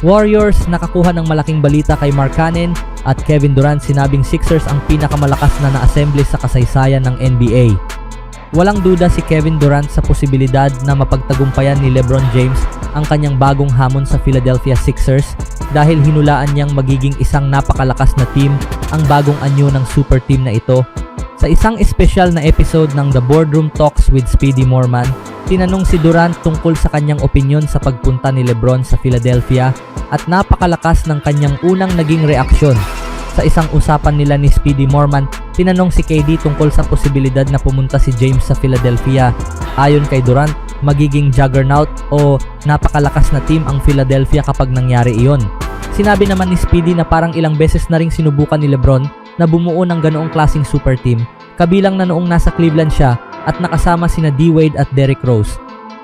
Warriors nakakuha ng malaking balita kay Markkanen at Kevin Durant, sinabing Sixers ang pinakamalakas na na-assemble sa kasaysayan ng NBA. Walang duda si Kevin Durant sa posibilidad na mapagtagumpayan ni LeBron James ang kanyang bagong hamon sa Philadelphia Sixers dahil hinulaan niyang magiging isang napakalakas na team ang bagong anyo ng super team na ito. Sa isang espesyal na episode ng The Boardroom Talks with Speedy Morman, tinanong si Durant tungkol sa kanyang opinyon sa pagpunta ni LeBron sa Philadelphia at napakalakas ng kanyang unang naging reaksyon. Sa isang usapan nila ni Speedy Morman, tinanong si KD tungkol sa posibilidad na pumunta si James sa Philadelphia. Ayon kay Durant, magiging juggernaut o napakalakas na team ang Philadelphia kapag nangyari iyon. Sinabi naman ni Speedy na parang ilang beses na ring sinubukan ni LeBron na bumuo ng ganoong klaseng super team, kabilang na noong nasa Cleveland siya at nakasama sina D. Wade at Derrick Rose.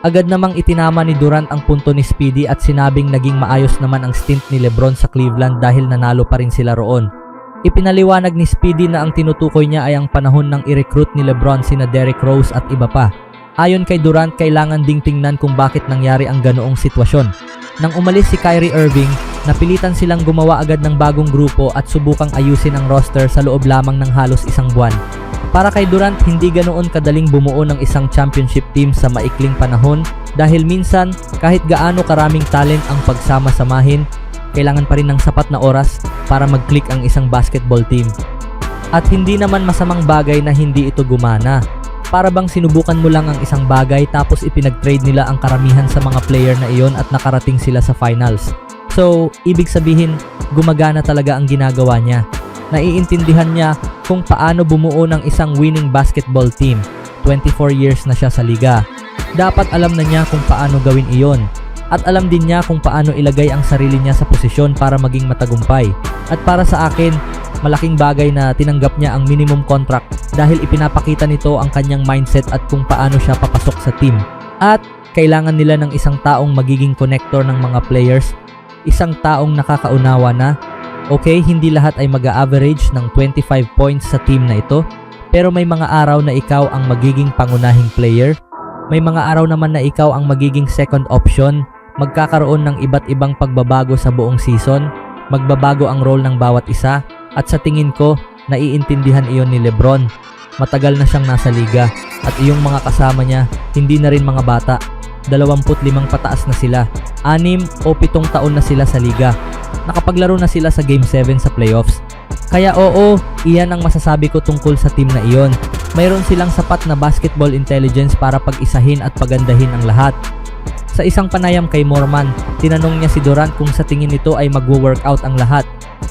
Agad namang itinama ni Durant ang punto ni Speedy at sinabing naging maayos naman ang stint ni LeBron sa Cleveland dahil nanalo pa rin sila roon. Ipinaliwanag ni Speedy na ang tinutukoy niya ay ang panahon ng i-recruit ni LeBron sina Derrick Rose at iba pa. Ayon kay Durant, kailangan ding tingnan kung bakit nangyari ang ganoong sitwasyon. Nang umalis si Kyrie Irving, napilitan silang gumawa agad ng bagong grupo at subukang ayusin ang roster sa loob lamang ng halos isang buwan. Para kay Durant, hindi ganoon kadaling bumuo ng isang championship team sa maikling panahon dahil minsan kahit gaano karaming talent ang pagsama-samahin, kailangan pa rin ng sapat na oras para mag-click ang isang basketball team. At hindi naman masamang bagay na hindi ito gumana. Para bang sinubukan mo lang ang isang bagay tapos ipinag-trade nila ang karamihan sa mga player na iyon at nakarating sila sa finals. So, ibig sabihin, gumagana talaga ang ginagawa niya. Naiintindihan niya kung paano bumuo ng isang winning basketball team. 24 years na siya sa liga. Dapat alam na niya kung paano gawin iyon. At alam din niya kung paano ilagay ang sarili niya sa posisyon para maging matagumpay. At para sa akin, malaking bagay na tinanggap niya ang minimum contract dahil ipinapakita nito ang kanyang mindset at kung paano siya papasok sa team. At kailangan nila ng isang taong magiging connector ng mga players, isang taong nakakaunawa na, okay, hindi lahat ay mag-a-average ng 25 points sa team na ito, pero may mga araw na ikaw ang magiging pangunahing player, may mga araw naman na ikaw ang magiging second option, magkakaroon ng iba't ibang pagbabago sa buong season, magbabago ang role ng bawat isa, at sa tingin ko, naiintindihan iyon ni LeBron. Matagal na siyang nasa liga at iyong mga kasama niya, hindi na rin mga bata. 25 pataas na sila, 6 o 7 taon na sila sa liga. Nakapaglaro na sila sa Game 7 sa playoffs. Kaya oo, iyan ang masasabi ko tungkol sa team na iyon. Mayroon silang sapat na basketball intelligence para pag-isahin at pagandahin ang lahat. Sa isang panayam kay Morman, tinanong niya si Durant kung sa tingin nito ay magwo-workout ang lahat.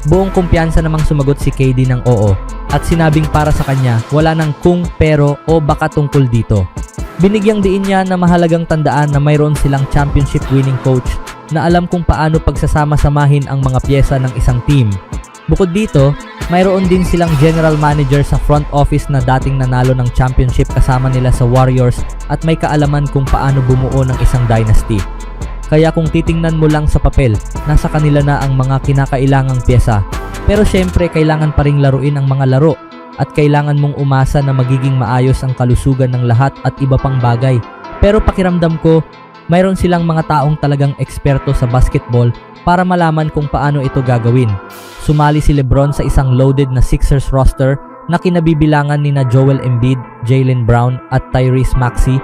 Buong kumpiyansa namang sumagot si KD ng oo at sinabing para sa kanya wala nang kung, pero o baka tungkol dito. Binigyang diin niya na mahalagang tandaan na mayroon silang championship winning coach na alam kung paano pagsasama-samahin ang mga pyesa ng isang team. Bukod dito, mayroon din silang general manager sa front office na dating nanalo ng championship kasama nila sa Warriors at may kaalaman kung paano bumuo ng isang dynasty. Kaya kung titingnan mo lang sa papel, nasa kanila na ang mga kinakailangang pyesa. Pero syempre kailangan pa ring laruin ang mga laro at kailangan mong umasa na magiging maayos ang kalusugan ng lahat at iba pang bagay. Pero pakiramdam ko, mayroon silang mga taong talagang eksperto sa basketball para malaman kung paano ito gagawin. Sumali si LeBron sa isang loaded na Sixers roster na kinabibilangan nina Joel Embiid, Jaylen Brown at Tyrese Maxey.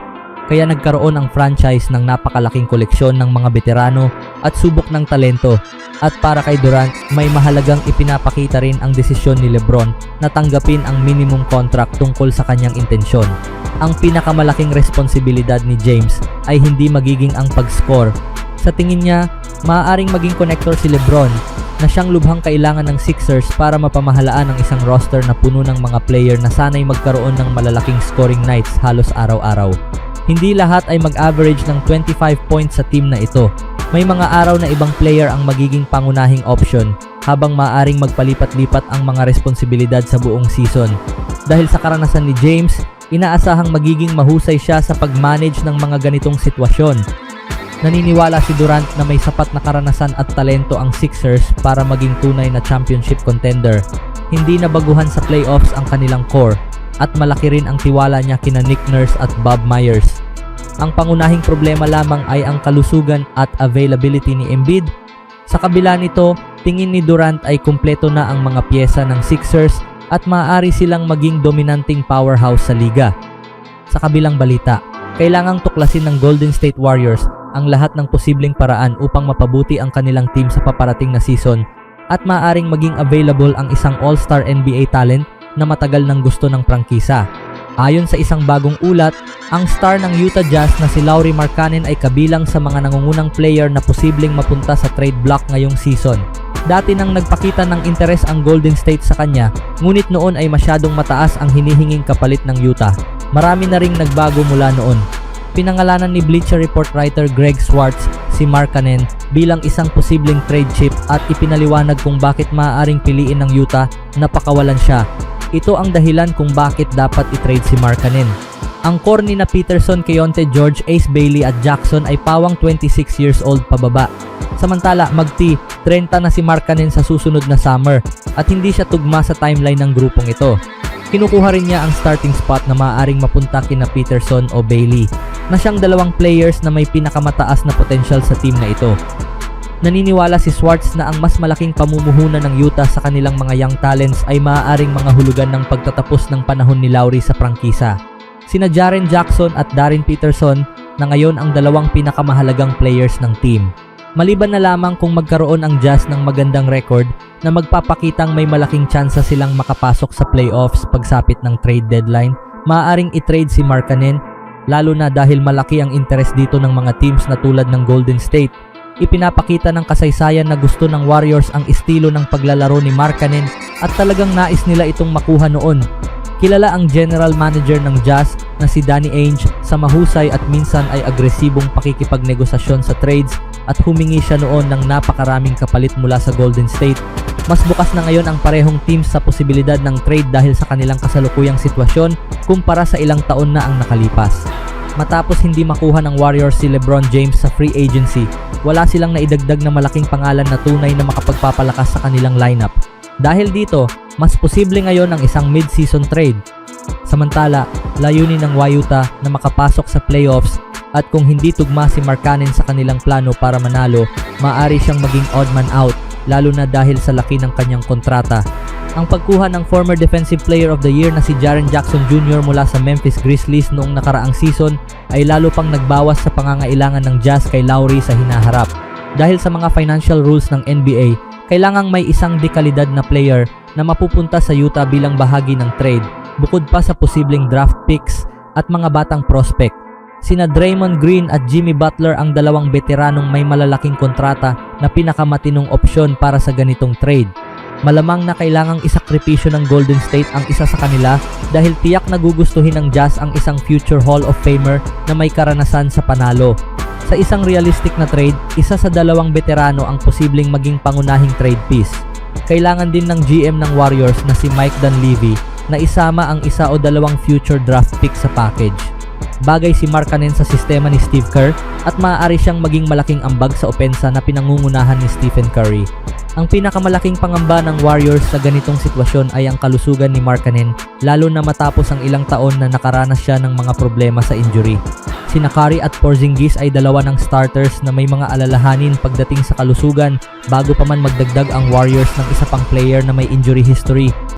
Kaya nagkaroon ang franchise ng napakalaking koleksyon ng mga veterano at subok ng talento. At para kay Durant, may mahalagang ipinapakita rin ang desisyon ni LeBron na tanggapin ang minimum contract tungkol sa kanyang intensyon. Ang pinakamalaking responsibilidad ni James ay hindi magiging ang pag-score. Sa tingin niya, maaaring maging connector si LeBron na siyang lubhang kailangan ng Sixers para mapamahalaan ang isang roster na puno ng mga player na sanay magkaroon ng malalaking scoring nights halos araw-araw. Hindi lahat ay mag-average ng 25 points sa team na ito. May mga araw na ibang player ang magiging pangunahing option habang maaaring magpalipat-lipat ang mga responsibilidad sa buong season. Dahil sa karanasan ni James, inaasahang magiging mahusay siya sa pag-manage ng mga ganitong sitwasyon. Naniniwala si Durant na may sapat na karanasan at talento ang Sixers para maging tunay na championship contender. Hindi na baguhan sa playoffs ang kanilang core at malaki rin ang tiwala niya kina Nick Nurse at Bob Myers. Ang pangunahing problema lamang ay ang kalusugan at availability ni Embiid. Sa kabila nito, tingin ni Durant ay kumpleto na ang mga piyesa ng Sixers at maaari silang maging dominanting powerhouse sa liga. Sa kabilang balita, kailangang tuklasin ng Golden State Warriors ang lahat ng posibleng paraan upang mapabuti ang kanilang team sa paparating na season at maaaring maging available ang isang all-star NBA talent na matagal nang gusto ng prangkisa. Ayon sa isang bagong ulat, ang star ng Utah Jazz na si Lauri Markkanen ay kabilang sa mga nangungunang player na posibleng mapunta sa trade block ngayong season. Dati nang nagpakita ng interes ang Golden State sa kanya, ngunit noon ay masyadong mataas ang hinihinging kapalit ng Utah. Marami na ring nagbago mula noon. Pinangalanan ni Bleacher Report writer Greg Swartz si Markkanen bilang isang posibleng trade chip at ipinaliwanag kung bakit maaaring piliin ng Utah na pakawalan siya. Ito ang dahilan kung bakit dapat i-trade si Markkanen. Ang core ni na Peterson, Keyonte George, Ace Bailey at Jackson ay pawang 26 years old pababa. Samantala, magti-30 na si Markkanen sa susunod na summer at hindi siya tugma sa timeline ng grupong ito. Kinukuha rin niya ang starting spot na maaaring mapunta kina Peterson o Bailey, na siyang dalawang players na may pinakamataas na potensyal sa team na ito. Naniniwala si Swartz na ang mas malaking pamumuhunan ng Utah sa kanilang mga young talents ay maaaring mga hulugan ng pagtatapos ng panahon ni Lauri sa prangkisa. Sina Jaren Jackson at Darren Peterson na ngayon ang dalawang pinakamahalagang players ng team. Maliban na lamang kung magkaroon ang Jazz ng magandang record na magpapakitang may malaking tsansa silang makapasok sa playoffs pagsapit ng trade deadline, maaaring i-trade si Markkanen, lalo na dahil malaki ang interest dito ng mga teams na tulad ng Golden State. Ipinapakita ng kasaysayan na gusto ng Warriors ang estilo ng paglalaro ni Markkanen at talagang nais nila itong makuha noon. Kilala ang general manager ng Jazz na si Danny Ainge sa mahusay at minsan ay agresibong pakikipagnegosasyon sa trades at humingi siya noon ng napakaraming kapalit mula sa Golden State. Mas bukas na ngayon ang parehong teams sa posibilidad ng trade dahil sa kanilang kasalukuyang sitwasyon kumpara sa ilang taon na ang nakalipas. Matapos hindi makuha ng Warriors si LeBron James sa free agency, wala silang naidagdag na malaking pangalan na tunay na makapagpapalakas sa kanilang lineup. Dahil dito, mas posible ngayon ang isang mid-season trade. Samantala, layunin ng Utah na makapasok sa playoffs at kung hindi tugma si Markkanen sa kanilang plano para manalo, maaari siyang maging odd man out, lalo na dahil sa laki ng kanyang kontrata. Ang pagkuha ng former Defensive Player of the Year na si Jaren Jackson Jr. mula sa Memphis Grizzlies noong nakaraang season ay lalo pang nagbawas sa pangangailangan ng Jazz kay Lauri sa hinaharap. Dahil sa mga financial rules ng NBA, kailangang may isang dekalidad na player na mapupunta sa Utah bilang bahagi ng trade, bukod pa sa posibleng draft picks at mga batang prospect. Sina Draymond Green at Jimmy Butler ang dalawang veteranong may malalaking kontrata na pinakamatinong opsyon para sa ganitong trade. Malamang na kailangang isakripisyo ng Golden State ang isa sa kanila dahil tiyak na gugustuhin ng Jazz ang isang future Hall of Famer na may karanasan sa panalo. Sa isang realistic na trade, isa sa dalawang veterano ang posibleng maging pangunahing trade piece. Kailangan din ng GM ng Warriors na si Mike Dunleavy na isama ang isa o dalawang future draft pick sa package. Bagay si Markkanen sa sistema ni Steve Kerr at maaari siyang maging malaking ambag sa opensa na pinangungunahan ni Stephen Curry. Ang pinakamalaking pangamba ng Warriors sa ganitong sitwasyon ay ang kalusugan ni Markkanen, lalo na matapos ang ilang taon na nakaranas siya ng mga problema sa injury. Sina Curry at Porzingis ay dalawa ng starters na may mga alalahanin pagdating sa kalusugan bago pa man magdagdag ang Warriors ng isa pang player na may injury history.